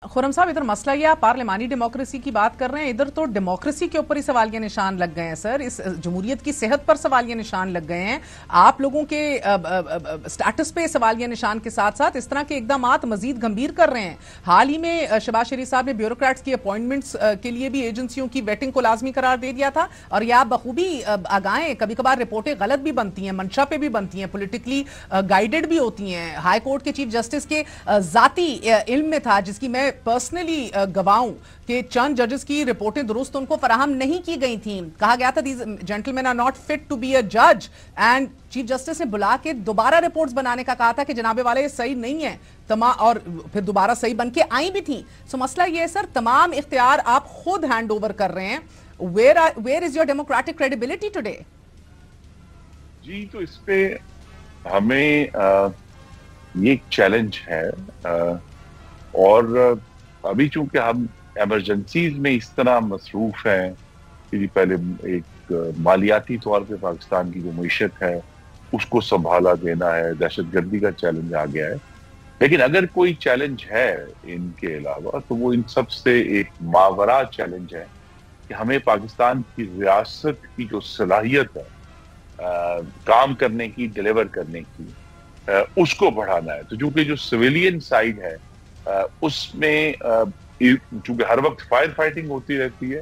खुरम साहब, इधर मसला ये आप पार्लिमानी डेमोक्रेसी की बात कर रहे हैं, इधर तो डेमोक्रेसी के ऊपर ही सवालिया निशान लग गए हैं सर। इस जमहूरियत की सेहत पर सवालिया निशान लग गए हैं। आप लोगों के स्टेटस पे सवालिया निशान के साथ साथ इस तरह के इकदामात मजीद गंभीर कर रहे हैं। हाल ही में शहबाज शरीफ साहब ने ब्यूरोक्रेट्स की अपॉइंटमेंट्स के लिए भी एजेंसियों की वेटिंग को लाजमी करार दे दिया था। और ये आप बखूबी आगाएं, कभी कभार रिपोर्टें गलत भी बनती हैं, मंशा पे भी बनती हैं, पोलिटिकली गाइडेड भी होती हैं। हाई कोर्ट के चीफ जस्टिस के जाती इल्म में था, जिसकी मैं पर्सनली गवाहूं कि चंद जजेस की रिपोर्टें दुरुस्त उनको फराहम नहीं की गई थी। कहा गया था these gentleman are not fit to be a जज, एंड चीफ जस्टिस ने बुला के दोबारा रिपोर्ट्स बनाने का कहा था कि जनाबे वाले ये सही नहीं है और फिर दोबारा सही बन के आई भी थी। सो मसला ये है सर, तमाम इख्तियार आप खुद हैंड ओवर कर रहे हैं। Where is your democratic credibility today? जी, तो इस पे हमें ये एक चैलेंज है, और अभी चूंकि हम इमरजेंसीज में इस तरह मसरूफ हैं कि पहले एक मालियाती तौर पे पाकिस्तान की जो मीशत है उसको संभाला देना है, दहशतगर्दी का चैलेंज आ गया है। लेकिन अगर कोई चैलेंज है इनके अलावा तो वो इन सब से एक मावरा चैलेंज है कि हमें पाकिस्तान की रियासत की जो सलाहियत है काम करने की, डिलीवर करने की, उसको बढ़ाना है। तो चूंकि जो सिविलियन साइड है उसमें चूंकि हर वक्त फायर फाइटिंग होती रहती है,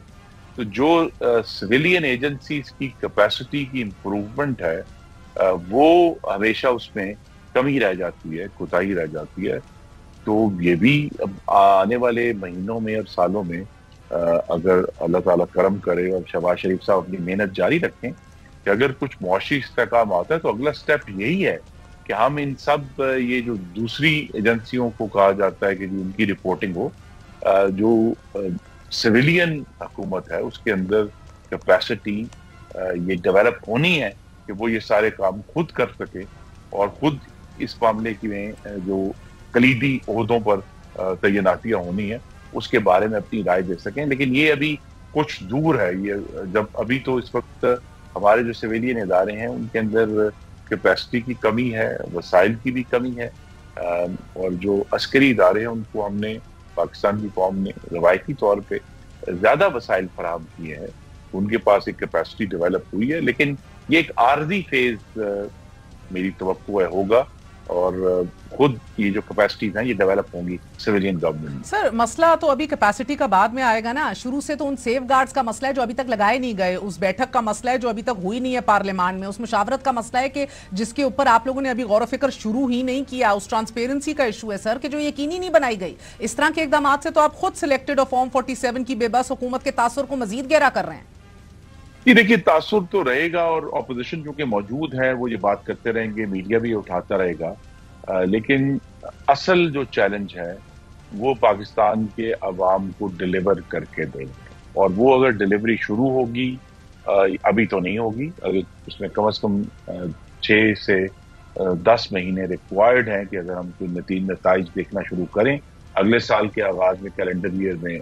तो जो सिविलियन एजेंसीज की कैपेसिटी की इम्प्रूवमेंट है वो हमेशा उसमें कमी रह जाती है, कोताही रह जाती है। तो ये भी अब आने वाले महीनों में और सालों में अगर अल्लाह ताला करम करे और शहबाज शरीफ साहब अपनी मेहनत जारी रखें कि अगर कुछ मुआशी इस्तेहकाम आता है तो अगला स्टेप यही है कि हम इन सब ये जो दूसरी एजेंसियों को कहा जाता है कि जो उनकी रिपोर्टिंग हो, जो सिविलियन हुकूमत है उसके अंदर कैपेसिटी ये डेवलप होनी है कि वो ये सारे काम खुद कर सके और खुद इस मामले की में जो कलीदी ओहदों पर तैनातियां होनी है उसके बारे में अपनी राय दे सकें। लेकिन ये अभी कुछ दूर है। ये जब अभी तो इस वक्त हमारे जो सिविलियन इदारे हैं उनके अंदर कैपेसिटी की कमी है, वसाइल की भी कमी है, और जो अस्करी इदारे हैं उनको हमने पाकिस्तान की कौम ने रवायती तौर पे ज्यादा वसाइल फराहम किए हैं, उनके पास एक कैपेसिटी डेवलप हुई है। लेकिन ये एक आर्जी फेज मेरी तवक्को है होगा, और खुद ये जो कैपेसिटीज हैं ये डेवलप होंगी सिविलियन गवर्नमेंट। सर, मसला तो अभी कैपेसिटी का बाद में आएगा ना। शुरू से तो उन सेफ गार्ड्स का मसला है जो अभी तक लगाए नहीं गए, उस बैठक का मसला है जो अभी तक हुई नहीं है पार्लियामान में, उस मुशावरत का मसला है कि जिसके ऊपर आप लोगों ने अभी गौर फिक्र शुरू ही नहीं किया, उस ट्रांसपेरेंसी का इशू है सर कि जो यकीनी नहीं बनाई गई। इस तरह के इकदाम से तो आप खुद सिलेक्टेड और फॉर्म 47 की बेबस हुकूमत के तासुर को मजीद गहरा कर रहे हैं। ये देखिए, तासुर तो रहेगा और ऑपोजिशन जो कि मौजूद है वो ये बात करते रहेंगे, मीडिया भी उठाता रहेगा, लेकिन असल जो चैलेंज है वो पाकिस्तान के अवाम को डिलीवर करके देंगे। और वो अगर डिलीवरी शुरू होगी, अभी तो नहीं होगी, अगर उसमें कम से कम 6 से 10 महीने रिक्वायर्ड हैं कि अगर हम कोई नतीज देखना शुरू करें अगले साल के आगाज में, कैलेंडर ईयर में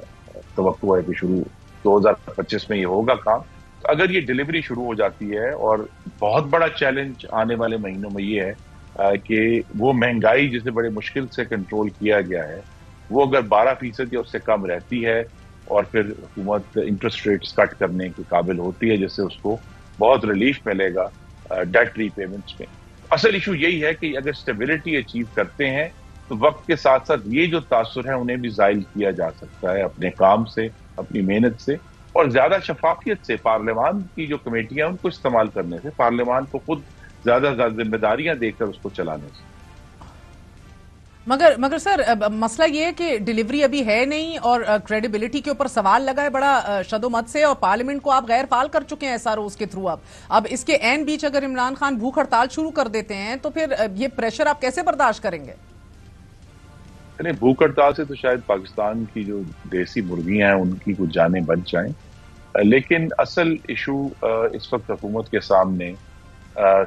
तवक्को है कि शुरू 2025 में ये होगा काम। तो अगर ये डिलीवरी शुरू हो जाती है, और बहुत बड़ा चैलेंज आने वाले महीनों में ये है कि वो महंगाई जिसे बड़े मुश्किल से कंट्रोल किया गया है वो अगर 12% या उससे कम रहती है और फिर हुकूमत इंटरेस्ट रेट्स कट करने के काबिल होती है जिससे उसको बहुत रिलीफ मिलेगा डेट रीपेमेंट्स में। असल इशू यही है कि अगर स्टेबिलिटी अचीव करते हैं तो वक्त के साथ साथ ये जो तासुर है उन्हें भी जायल किया जा सकता है अपने काम से, अपनी मेहनत से, और ज्यादा शफाफियत से, पार्लियामान की जो कमेटियां उनको इस्तेमाल करने से, पार्लियामान को खुद ज्यादा जिम्मेदारियां देकर उसको चलाने से। मगर सर, मसला ये है कि डिलीवरी अभी है नहीं और क्रेडिबिलिटी के ऊपर सवाल लगा है बड़ा शदोमत से, और पार्लियामेंट को आप गैर फाल कर चुके हैं एसआरओज के थ्रू। अब इसके एन बीच अगर इमरान खान भूख हड़ताल शुरू कर देते हैं तो फिर ये प्रेशर आप कैसे बर्दाश्त करेंगे? भूख हड़ताल से तो शायद पाकिस्तान की जो देसी मुर्गियां हैं उनकी कुछ जानें बच जाएं, लेकिन असल इशू इस वक्त हुकूमत के सामने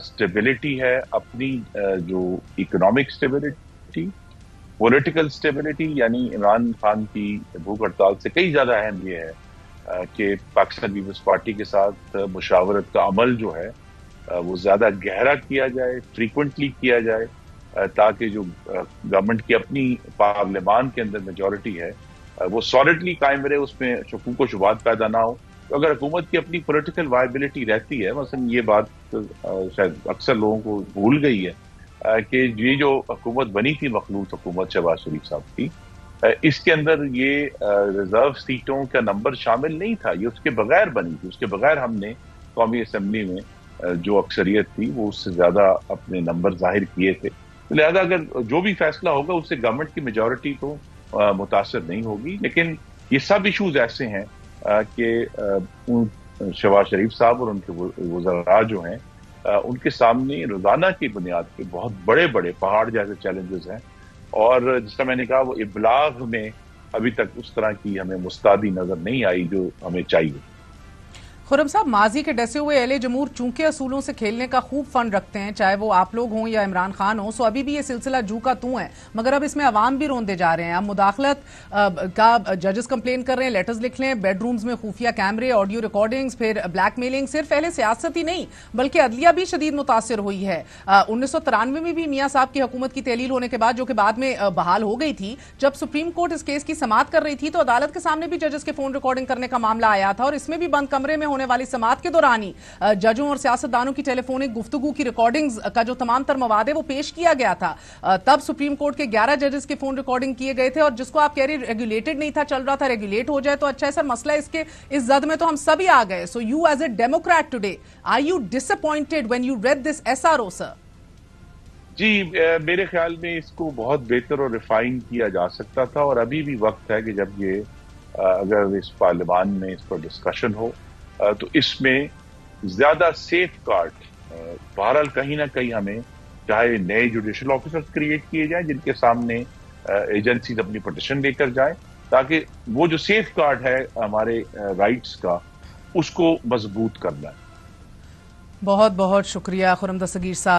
स्टेबिलिटी है, अपनी जो इकोनॉमिक स्टेबिलिटी, पॉलिटिकल स्टेबिलिटी। यानी इमरान खान की भूख हड़ताल से कई ज्यादा अहम ये है कि पाकिस्तान पीपल्स पार्टी के साथ मुशावरत का अमल जो है वो ज्यादा गहरा किया जाए, फ्रीक्वेंटली किया जाए, تاکہ جو گورنمنٹ کی اپنی پارلیمان کے اندر میجورٹی ہے وہ سالڈلی قائم رہے، اس میں شکوک و شبہات پیدا نہ ہو. تو اگر حکومت کی اپنی پولیٹیکل وائبلٹی رہتی ہے، مثلا یہ بات شاید اکثر لوگوں کو بھول گئی ہے کہ یہ جو حکومت بنی تھی مخلوط حکومت شہباز شریف صاحب کی، اس کے اندر یہ ریزرو سیٹوں کا نمبر شامل نہیں تھا، یہ اس کے بغیر بنی تھی. اس کے بغیر ہم نے قومی اسمبلی میں جو اکثریت تھی وہ اس سے زیادہ اپنے نمبر ظاہر کیے تھے. لہذا اگر جو بھی فیصلہ ہوگا اس سے گورنمنٹ کی میجورٹی تو متاثر نہیں ہوگی. لیکن یہ سب ایشوز ایسے ہیں کہ شہباز شریف صاحب اور ان کے وزراء جو ہیں ان کے سامنے روزانہ کی بنیاد پہ بہت بڑے بڑے پہاڑ جیسے چیلنجز ہیں، اور جس طرح میں نے کہا وہ ابلاغ میں ابھی تک اس طرح کی ہمیں مستعدی نظر نہیں آئی جو ہمیں چاہیے. خرم صاحب، ماضی کے ڈسے ہوئے اہل جمہور چونکہ اصولوں سے کھیلنے کا خوب فن رکھتے ہیں، چاہے وہ آپ لوگ ہوں یا عمران خان ہوں، سو ابھی بھی یہ سلسلہ جو کا توں ہے، مگر اب اس میں عوام بھی روندے جا رہے ہیں. اب مداخلت کا ججز کمپلین کر رہے ہیں، لیٹرز لکھ لیں، بیڈ رومز میں خفیہ کیمرے، آڈیو ریکارڈنگز، پھر بلیک میلنگ. صرف اہل سیاست ہی نہیں بلکہ عدلیہ بھی شدید متاثر ہوئی ہے. 1993 میں بھی میاں صاحب کی حکومت کی تحلیل ہونے کے بعد، جو کہ بعد میں بحال ہو گئی تھی، جب سپریم کورٹ اس کیس کی سماعت کر رہی تھی تو عدالت کے سامنے بھی ججز کے فون ریکارڈنگ کرنے کا معاملہ آیا تھا، اور اس میں بھی بند کمرے میں ہونے والی سماعت کے دورانی ججوں اور سیاستدانوں کی ٹیلی فونک گفتگو کی ریکارڈنگز کا جو تمام تر مواد ہے وہ پیش کیا گیا تھا. تب سپریم کورٹ کے 11 ججز کے فون ریکارڈنگ کیے گئے تھے، اور جس کو آپ کہہ رہے ریگولیٹڈ نہیں تھا، چل رہا تھا، ریگولیٹ ہو جائے تو اچھا ہے. سر مسئلہ اس زد میں تو ہم سبھی آ گئے. So you as a democrat today, are you disappointed when you read this SRO sir? جی، میرے خیال میں اس کو بہت بہتر اور ریفائن کیا جا سکتا تھا، اور ابھی بھی وقت ہے کہ جب یہ اگر اس پارلیمان میں اس پر ڈسکشن ہو تو اس میں زیادہ سیف گارڈ بہرحال کہیں نہ کہیں ہمیں چاہے نئے جوڈیشل آفیسرز کریٹ کیے جائیں جن کے سامنے ایجنسیز اپنی پٹیشن لے کر جائیں، تاکہ وہ جو سیف گارڈ ہے ہمارے رائٹس کا اس کو مضبوط کرنا ہے. بہت بہت شکریہ خرم دستگیر صاحب.